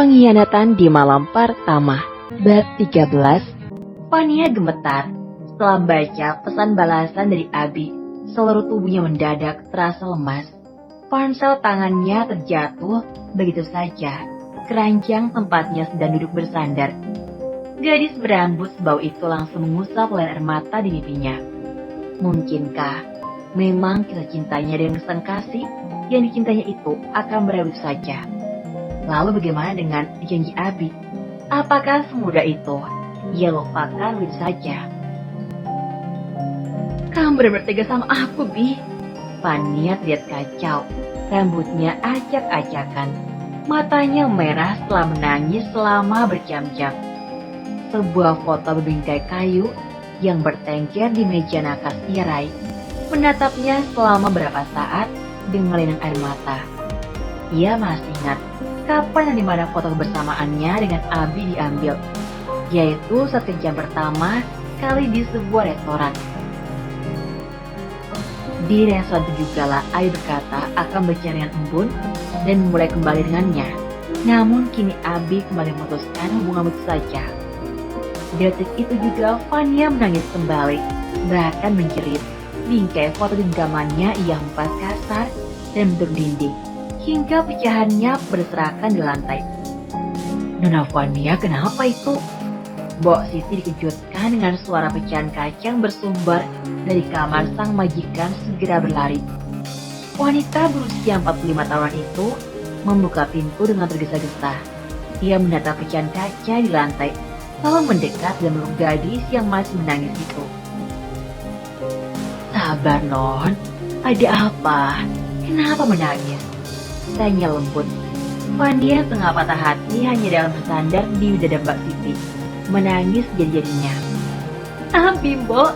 Pengkhianatan di malam pertama. Bab 13. Fania gemetar setelah baca pesan balasan dari Abi. Seluruh tubuhnya mendadak terasa lemas. Ponsel tangannya terjatuh begitu saja. Keranjang tempatnya sedang duduk bersandar. Gadis berambut sebau itu langsung mengusap oleh air mata di pipinya. Mungkinkah memang kisah cintanya dengan sang kasih yang dicintainya itu akan berakhir saja? Lalu bagaimana dengan janji Abi? Apakah semudah itu? Ia lupakan begitu saja. Kamu benar-benar tega sama aku, Bi. Fania terlihat kacau. Rambutnya acak-acakan. Matanya merah setelah menangis selama berjam-jam. Sebuah foto berbingkai kayu yang bertengger di meja nakas tirai menatapnya selama beberapa saat dengan linang air mata. Ia masih ingat kapan dan dimana foto kebersamaannya dengan Abi diambil, yaitu saat kencan pertama kali di sebuah restoran. Di restoran itu juga lah Abi berkata akan berbicara dengan Embun dan memulai kembali dengannya. Namun kini Abi kembali memutuskan hubungan itu saja. Di detik itu juga Fania menangis kembali, bahkan menjerit. Bingkai foto genggamannya ia hempas kasar dan bentuk dinding, hingga pecahannya berserakan di lantai. Nona Fania, kenapa itu? Mbok Siti dikejutkan dengan suara pecahan kaca yang bersumber dari kamar sang majikan segera berlari. Wanita berusia 45 tahun itu membuka pintu dengan tergesa-gesa. Ia menatap pecahan kaca di lantai, lalu mendekat dan meluk gadis yang masih menangis itu. Sabar, Non. Ada apa? Kenapa menangis? Tanya lembut. Fania tengah patah hati hanya dalam bersandar di dada Mbak Siti, menangis jadi-jadinya. Abi, Mbok.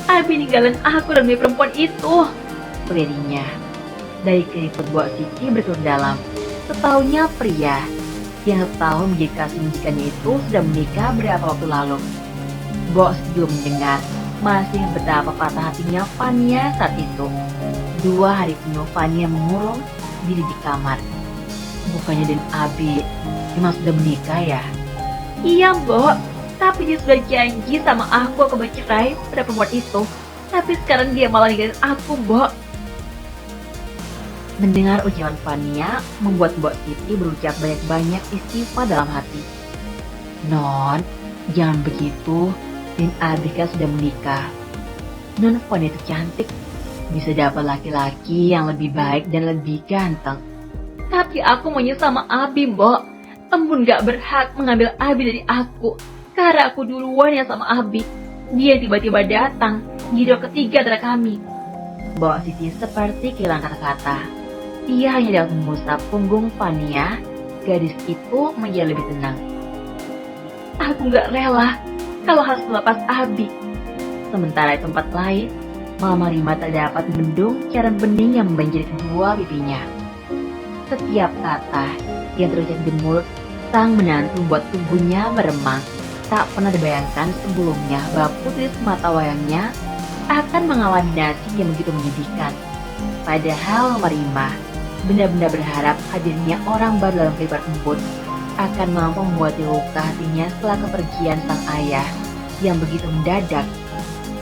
Abi ninggalin aku demi perempuan itu, berinya. Dari keriput Mbak Siti berkerut dalam. Setaunya pria yang setahun menjadi kasih majikannya itu sudah menikah beberapa waktu lalu. Mbok Siti juga mendengar masih betapa patah hatinya Fania saat itu. 2 hari penuh Fania mengurung diri di kamar. Bukannya dan Abi memang sudah menikah ya? Iya, Mbok. Tapi dia sudah janji sama aku bercerai pada perempuan itu. Tapi sekarang dia malah ninggalin aku, Mbok. Mendengar ucapan Fania membuat Mbok Siti berucap banyak-banyak istighfar dalam hati. Non, jangan begitu. Dan Abi kan sudah menikah. Non Fania itu cantik. Bisa dapat laki-laki yang lebih baik dan lebih ganteng. Tapi aku maunya sama Abi, Mbok. Embun gak berhak mengambil Abi dari aku. Karena aku duluan yang sama Abi. Dia tiba-tiba datang. Jadi ketiga antara kami. Mbok Siti seperti kehilangan kata-kata. Ia hanya dapat mengusap punggung Fania. Gadis itu menjadi lebih tenang. Aku gak rela kalau harus melepas Abi. Sementara di tempat lain, Mama Rima tak dapat membendung cairan bening yang membanjiri kedua pipinya. Setiap kata yang terucap di mulut sang menantu membuat tubuhnya meremang. Tak pernah dibayangkan sebelumnya bahwa putri semata wayangnya akan mengalami nasib yang begitu menyedihkan. Padahal Mama Rima benar-benar berharap hadirnya orang baru dalam kehidupan Embun akan mampu membuat luka hatinya setelah kepergian sang ayah yang begitu mendadak.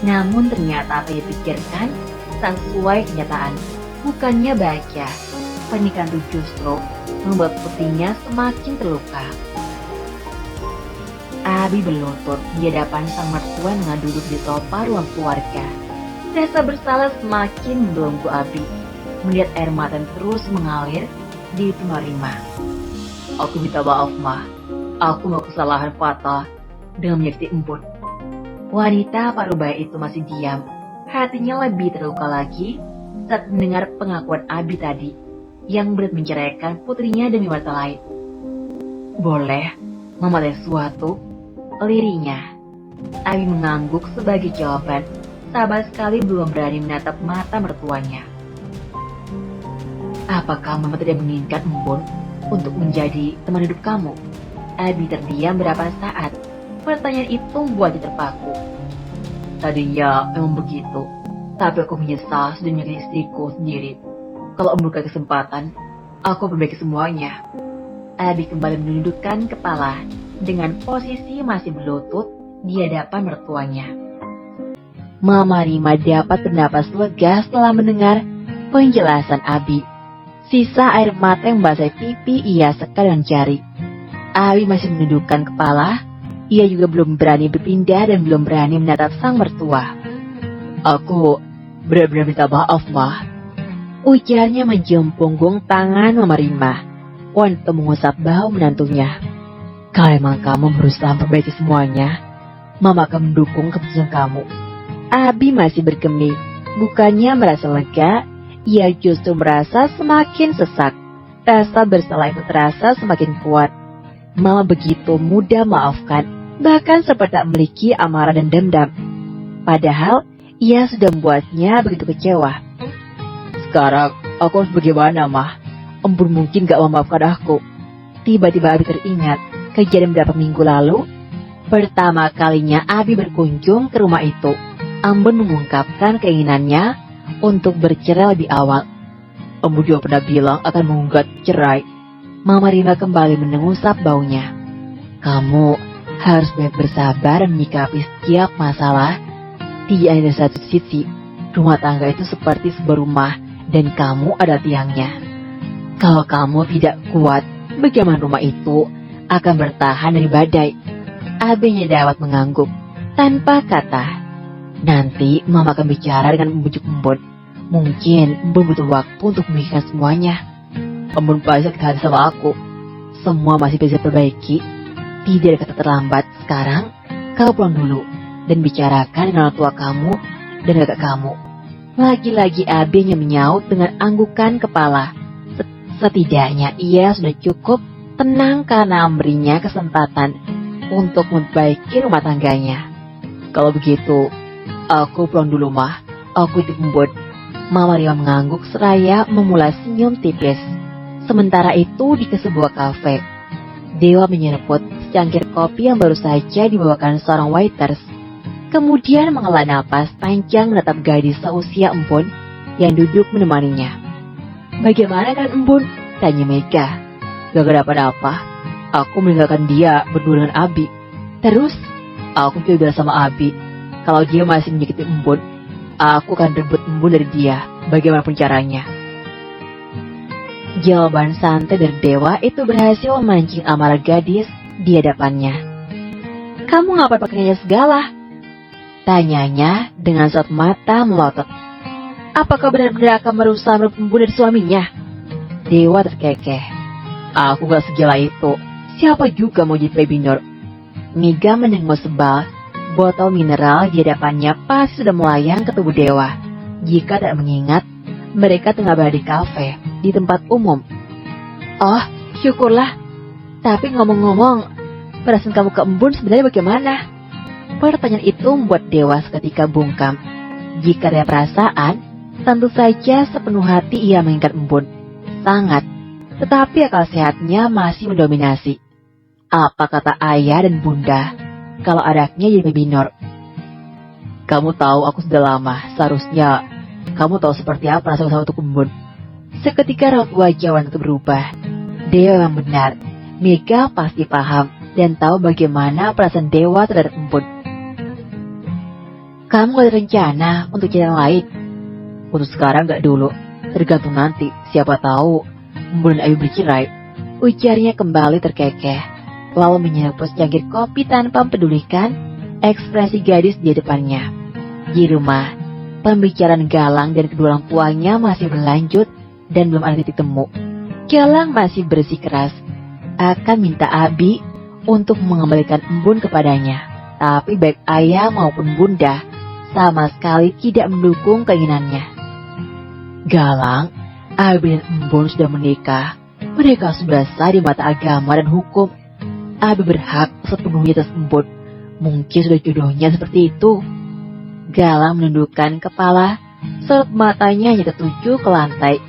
Namun ternyata apa yang dipikirkan tak sesuai kenyataan. Bukannya bahagia, pernikahan itu justru membuat putrinya semakin terluka. Abi berlutut di hadapan sang mertua dengan duduk di sofa ruang keluarga. Rasa bersalah semakin membelenggu Abi. Melihat air mata terus mengalir di Mama Rima. Aku minta maaf, Ma. Aku mau kesalahan fatal dengan menyakiti Embun. Wanita parubaya itu masih diam. Hatinya lebih terluka lagi saat mendengar pengakuan Abi tadi yang berat menceraikan putrinya demi wanita lain. Boleh memulai sesuatu? Lirinya. Abi mengangguk sebagai jawaban. Sabar sekali belum berani menatap mata mertuanya. Apakah Mama tidak menginginkan Embun untuk menjadi teman hidup kamu? Abi terdiam beberapa saat. Pertanyaan itu membuatnya terpaku. Tadinya memang begitu, tapi aku menyesal sudah menyakiti istriku sendiri. Kalau membuka kesempatan, aku perbaiki semuanya. Abi kembali menundukkan kepala dengan posisi masih berlutut di hadapan mertuanya. Mama Rima dapat bernapas lega setelah mendengar penjelasan Abi. Sisa air mata yang membasahi pipi ia sekat dengan jari. Abi masih menundukkan kepala. Ia juga belum berani berpindah dan belum berani menatap sang mertua. Aku benar-benar minta maaf, Mah. Ujarnya mencium punggung tangan Mama Rima untuk mengusap bahu menantunya. Kalau emang kamu berusaha memperbaiki semuanya, Mama akan mendukung keputusan kamu. Abi masih bergeming. Bukannya merasa lega, ia justru merasa semakin sesak. Rasa bersalah itu terasa semakin kuat. Mama begitu mudah maafkan, bahkan seperti tak memiliki amarah dan dendam. Padahal, ia sudah membuatnya begitu kecewa. Sekarang, aku harus bagaimana, Mah? Embun mungkin gak memaafkan aku. Tiba-tiba Abi teringat kejadian beberapa minggu lalu. Pertama kalinya Abi berkunjung ke rumah itu, Embun mengungkapkan keinginannya untuk bercerai lebih awal. Embun juga pernah bilang akan menggugat cerai. Mama Rima kembali mengusap baunya. Kamu harus banyak bersabar dan menyikapi setiap masalah. Tidak ada satu sisi, rumah tangga itu seperti sebuah rumah dan kamu adalah tiangnya. Kalau kamu tidak kuat, bagaimana rumah itu akan bertahan dari badai? Abinya dapat mengangguk tanpa kata. Nanti Mama akan bicara dengan membujuk Embun. Mungkin Embun butuh waktu untuk memikirkan semuanya. Embun pasti sakit hati sama aku. Semua masih bisa diperbaiki. Tidak ada kata terlambat. Sekarang, kau pulang dulu dan bicarakan dengan orang tua kamu dan kakak kamu. Lagi-lagi Abinya menyaut dengan anggukan kepala. Setidaknya ia sudah cukup tenang karena memberinya kesempatan untuk memperbaiki rumah tangganya. Kalau begitu, aku pulang dulu, Mah. Aku titip Embun. Mama Rima mengangguk seraya memulai senyum tipis. Sementara itu di sebuah kafe, Dewa menyeruput secangkir kopi yang baru saja dibawakan seorang waiters. Kemudian menghela napas panjang menatap gadis seusia Embun yang duduk menemaninya. Bagaimana kan Embun? Tanya Mega. Gak kenapa-napa. Aku meninggalkan dia berdua dengan Abi. Terus, aku juga bilang sama Abi, kalau dia masih menyakiti Embun, aku akan rebut Embun dari dia, bagaimanapun caranya. Jawaban santai dari Dewa itu berhasil memancing amarah gadis di hadapannya. Kamu ngapain pakai nanya segala? Tanyanya dengan sorot mata melotot. Apakah benar-benar akan berusaha merebut Embun dari suaminya? Dewa terkekeh. Aku gak segila itu. Siapa juga mau jadi baby Nur? Mega mendengus sebal. Botol mineral di hadapannya pasti sudah melayang ke tubuh Dewa. Jika tak mengingat, mereka tengah berada di kafe, di tempat umum. Oh, syukurlah. Tapi ngomong-ngomong, perasaan kamu ke Embun sebenarnya bagaimana? Pertanyaan itu membuat Dewa seketika bungkam. Jika ada perasaan, tentu saja sepenuh hati ia mengingat Embun. Sangat. Tetapi akal sehatnya masih mendominasi. Apa kata ayah dan bunda kalau anaknya jadi baby Nur? Kamu tahu aku sudah lama, seharusnya kamu tahu seperti apa rasa usaha untuk Embun. Seketika raut wajah wanita itu berubah. Dewa yang benar. Mega pasti paham dan tahu bagaimana perasaan Dewa terhadap Embun. Kamu ada rencana untuk jalan lain? Untuk sekarang gak dulu. Tergantung nanti. Siapa tahu Embun dan Ayu bercerai. Ujarnya kembali terkekeh. Lalu menyeruput secangkir kopi tanpa mempedulikan ekspresi gadis di depannya. Di rumah, pembicaraan Galang dan kedua orang tuanya masih berlanjut dan belum ada titik temu. Galang masih bersikeras akan minta Abi untuk mengembalikan Embun kepadanya. Tapi baik ayah maupun bunda sama sekali tidak mendukung keinginannya. Galang, Abi dan Embun sudah menikah. Mereka sudah sah di mata agama dan hukum. Abi berhak sepenuhnya atas Embun. Mungkin sudah jodohnya seperti itu. Galang menundukkan kepala, sorot matanya hanya tertuju ke lantai.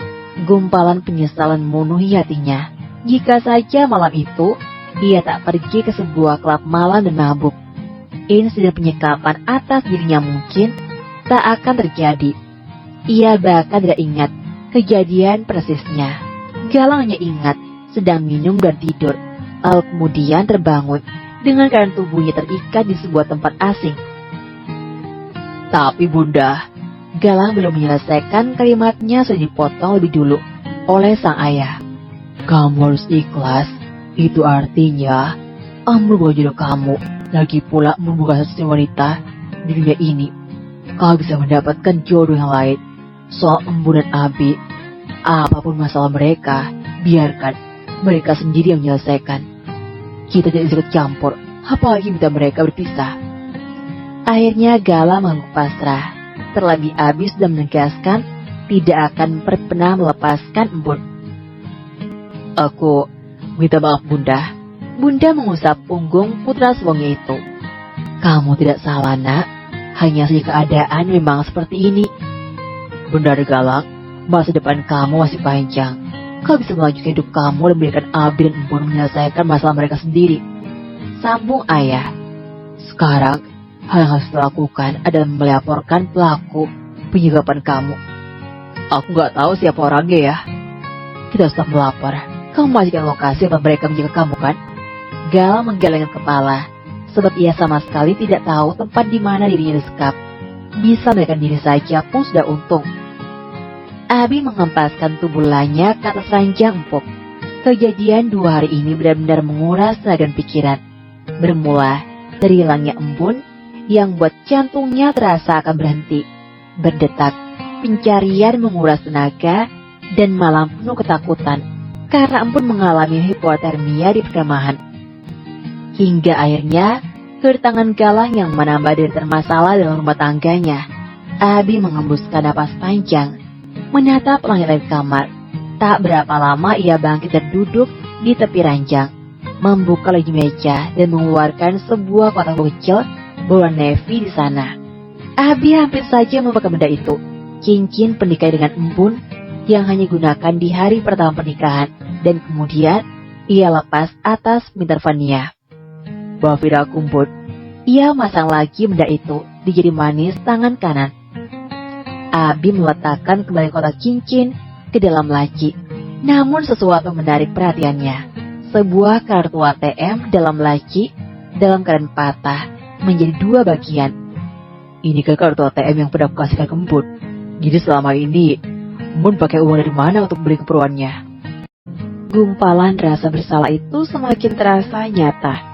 Gumpalan penyesalan memenuhi hatinya. Jika saja malam itu, ia tak pergi ke sebuah klub malam dan mabuk. Insiden penyekapan atas dirinya mungkin tak akan terjadi. Ia bahkan tidak ingat kejadian persisnya. Galang hanya ingat sedang minum dan tidur, lalu kemudian terbangun dengan keadaan tubuhnya terikat di sebuah tempat asing. Tapi Bunda, Galang belum menyelesaikan kalimatnya sudah dipotong lebih dulu oleh sang ayah. Kamu harus ikhlas, itu artinya Ambon bukan jodoh kamu. Lagi pula membuka satu wanita di dunia ini, kau bisa mendapatkan jodoh yang lain. Soal Embu dan Abi, apapun masalah mereka, biarkan mereka sendiri yang menyelesaikan. Kita tidak bisa ikut campur, apalagi minta mereka berpisah. Akhirnya Galang mengangguk pasrah. Terlebih Abi sudah menegaskan tidak akan pernah melepaskan Embun. Aku minta maaf Bunda. Bunda mengusap punggung putra sulungnya itu. Kamu tidak salah nak, hanya saja keadaan memang seperti ini. Bunda Galang, masa depan kamu masih panjang. Kau bisa melanjutkan hidup kamu dan memberikan Abi dan Embun menyelesaikan masalah mereka sendiri. Sambung ayah. Sekarang, hal yang harus dilakukan adalah melaporkan pelaku penyebabkan kamu. Aku gak tahu siapa orangnya ya. Kita harus melapor. Kamu memastikan lokasi tempat mereka menjaga kamu kan? Galang menggelengkan kepala, sebab ia sama sekali tidak tahu tempat di mana dirinya disekap. Bisa melarikan diri saja pun sudah untung. Abi mengempaskan tubuh lanya ke atas ranjang empuk. Kejadian 2 hari ini benar-benar menguras tenaga dan pikiran. Bermula dari hilangnya Embun yang buat jantungnya terasa akan berhenti berdetak. Pencarian menguras tenaga dan malam penuh ketakutan karena Embun mengalami hipotermia di perkemahan. Hingga akhirnya kedatangan Galang yang menambah derita masalah dalam rumah tangganya. Abi mengembuskan napas panjang, menatap langit kamar. Tak berapa lama ia bangkit dan duduk di tepi ranjang, membuka laci meja dan mengeluarkan sebuah kotak kecil berwarna navy di sana. Abi hampir saja membuka benda itu, cincin pernikahan dengan Embun yang hanya gunakan di hari pertama pernikahan, dan kemudian ia lepas atas minta Fania. Maafin aku Embun. Ia masang lagi benda itu di jari manis tangan kanan. Abi meletakkan kembali kotak cincin ke dalam laci. Namun sesuatu menarik perhatiannya. Sebuah kartu ATM dalam laci dalam keadaan patah menjadi 2 bagian. Ini kan kartu ATM yang pernah aku kasihkan ke Embun. Jadi selama ini Embun pakai uang dari mana untuk beli keperluannya? Gumpalan rasa bersalah itu semakin terasa nyata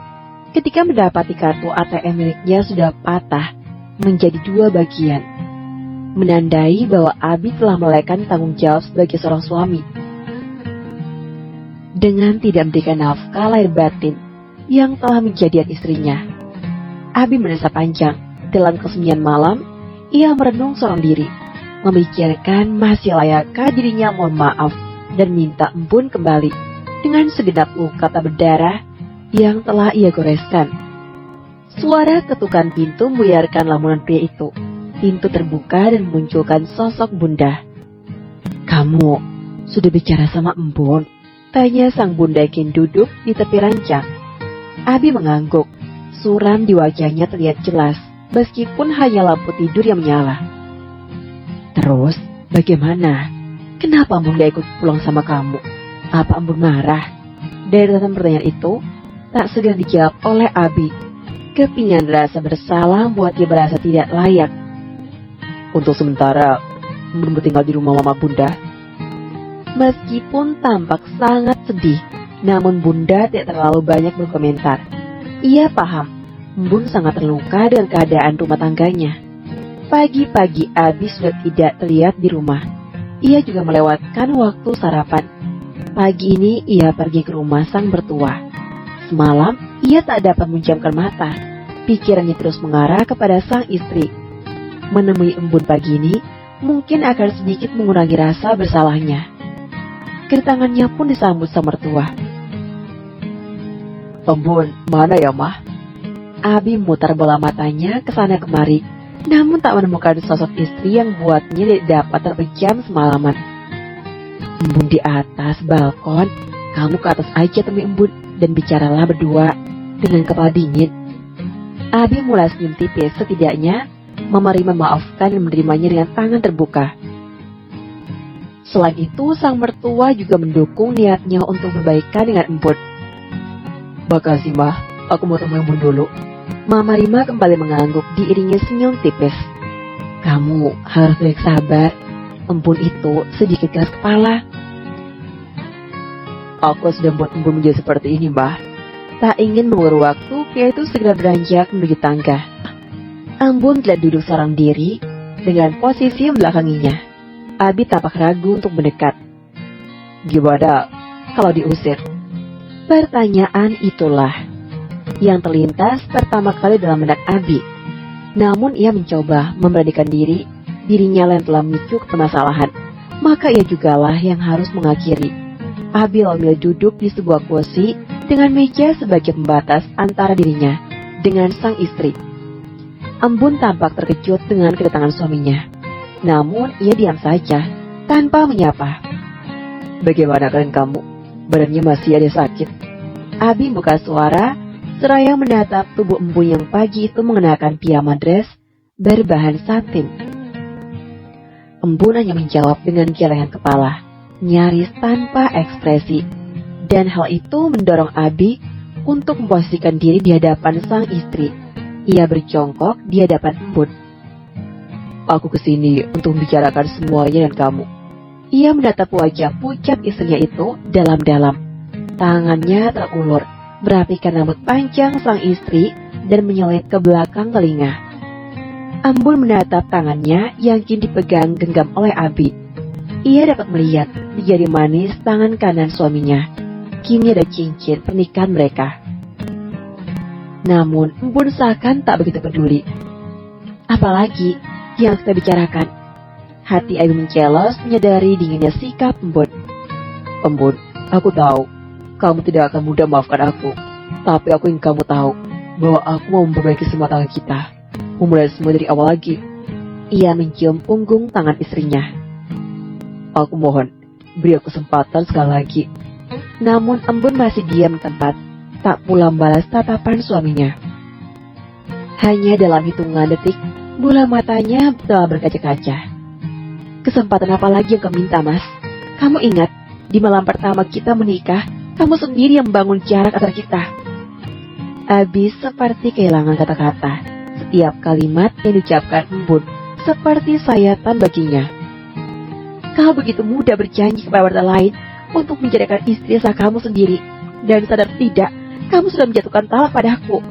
ketika mendapati kartu ATM miliknya sudah patah menjadi 2 bagian, menandai bahwa Abi telah melalaikan tanggung jawab sebagai seorang suami. Dengan tidak memberikan nafkah lahir batin yang telah menjadi istrinya, Abi merasa panjang. Dalam kesunyian malam, ia merenung seorang diri, memikirkan masih layakkah dirinya mohon maaf dan minta Embun kembali dengan segenap luka tak berdarah yang telah ia goreskan. Suara ketukan pintu membuyarkan lamunan pria itu. Pintu terbuka dan memunculkan sosok Bunda. Kamu sudah bicara sama Embun? Tanya sang Bunda yang duduk di tepi ranjang. Abi mengangguk. Suram di wajahnya terlihat jelas, meskipun hanya lampu tidur yang menyala. Terus, bagaimana? Kenapa Embun gak ikut pulang sama kamu? Apa Embun marah? Dari pertanyaan itu, tak segan dijawab oleh Abi. Kepingan rasa bersalah membuat dia merasa tidak layak. Untuk sementara, Embun tinggal di rumah Mama Bunda. Meskipun tampak sangat sedih, namun Bunda tidak terlalu banyak berkomentar. Ia paham, Embun sangat terluka dengan keadaan rumah tangganya. Pagi-pagi Abi sudah tidak terlihat di rumah. Ia juga melewatkan waktu sarapan. Pagi ini ia pergi ke rumah sang mertua. Semalam, ia tak dapat menjamkan mata. Pikirannya terus mengarah kepada sang istri. Menemui Embun pagi ini, mungkin akan sedikit mengurangi rasa bersalahnya. Kedatangannya pun disambut sang mertua. Embun, mana ya, Mah? Abi memutar bola matanya ke sana kemari, namun tak menemukan sosok istri yang buatnya tidak dapat terpejam semalaman. Embun di atas balkon, kamu ke atas aja temui Embun dan bicaralah berdua dengan kepala dingin. Abi mulai senyum tipis, setidaknya memaafkan dan menerimanya dengan tangan terbuka. Selain itu, sang mertua juga mendukung niatnya untuk berbaikan dengan Embun. Makasih, Mah. Aku mau temui Embun dulu. Mama Rima kembali mengangguk diiringi senyum tipis. Kamu harus banyak sabar. Embun itu sedikit keras kepala. Aku sudah buat Embun menjadi seperti ini, Mbah. Tak ingin mengulur waktu, dia itu segera beranjak menuju tangga. Embun telah duduk seorang diri dengan posisi membelakanginya. Abi tampak ragu untuk mendekat. Gimana kalau diusir? Pertanyaan itulah yang terlintas pertama kali dalam benak Abi. Namun ia mencoba memberanikan diri, dirinya yang telah memicu permasalahan. Maka ia jugalah yang harus mengakhiri. Abi memilih duduk di sebuah kursi dengan meja sebagai pembatas antara dirinya dengan sang istri. Embun tampak terkejut dengan kedatangan suaminya. Namun ia diam saja, tanpa menyapa. Bagaimana kalian kamu? Badannya masih ada sakit? Abi buka suara, seraya menatap tubuh Embun yang pagi itu mengenakan piyama dress berbahan satin. Embun hanya menjawab dengan gelengan kepala, nyaris tanpa ekspresi. Dan hal itu mendorong Abi untuk memposisikan diri di hadapan sang istri. Ia berjongkok di hadapan Embun. Aku kesini untuk membicarakan semuanya dengan kamu. Ia menatap wajah pucat istrinya itu dalam-dalam. Tangannya terulur, merapikan rambut panjang sang istri dan menyelit ke belakang telinga. Embun menatap tangannya yang kini dipegang genggam oleh Abi. Ia dapat melihat di jari manis tangan kanan suaminya. Kini ada cincin pernikahan mereka. Namun Embun seakan tak begitu peduli. Apalagi yang kita bicarakan? Hati Abi mencelos menyadari dinginnya sikap Embun. Embun, aku tahu kamu tidak akan mudah memaafkan aku. Tapi aku ingin kamu tahu bahwa aku mau memperbaiki semua tangga kita. Memulai semua dari awal lagi. Ia mencium punggung tangan istrinya. Aku mohon, beri aku kesempatan sekali lagi. Namun Embun masih diam di tempat, tak pula membalas tatapan suaminya. Hanya dalam hitungan detik, bola matanya telah berkaca-kaca. Kesempatan apa lagi yang kau minta, Mas? Kamu ingat, di malam pertama kita menikah, kamu sendiri yang membangun jarak antara kita. Abi seperti kehilangan kata-kata. Setiap kalimat yang diucapkan Embun seperti sayatan baginya. Kau begitu mudah berjanji kepada wanita lain untuk menjadikan istri sah kamu sendiri. Dan sadar tidak, kamu sudah menjatuhkan talak padaku.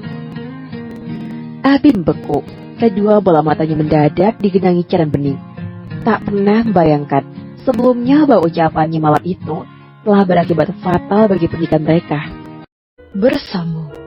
Abi membeku. Kedua bola matanya mendadak digenangi cairan bening. Tak pernah membayangkan sebelumnya bahwa ucapannya malam itu telah berakibat fatal bagi pernikahan mereka. Bersambung.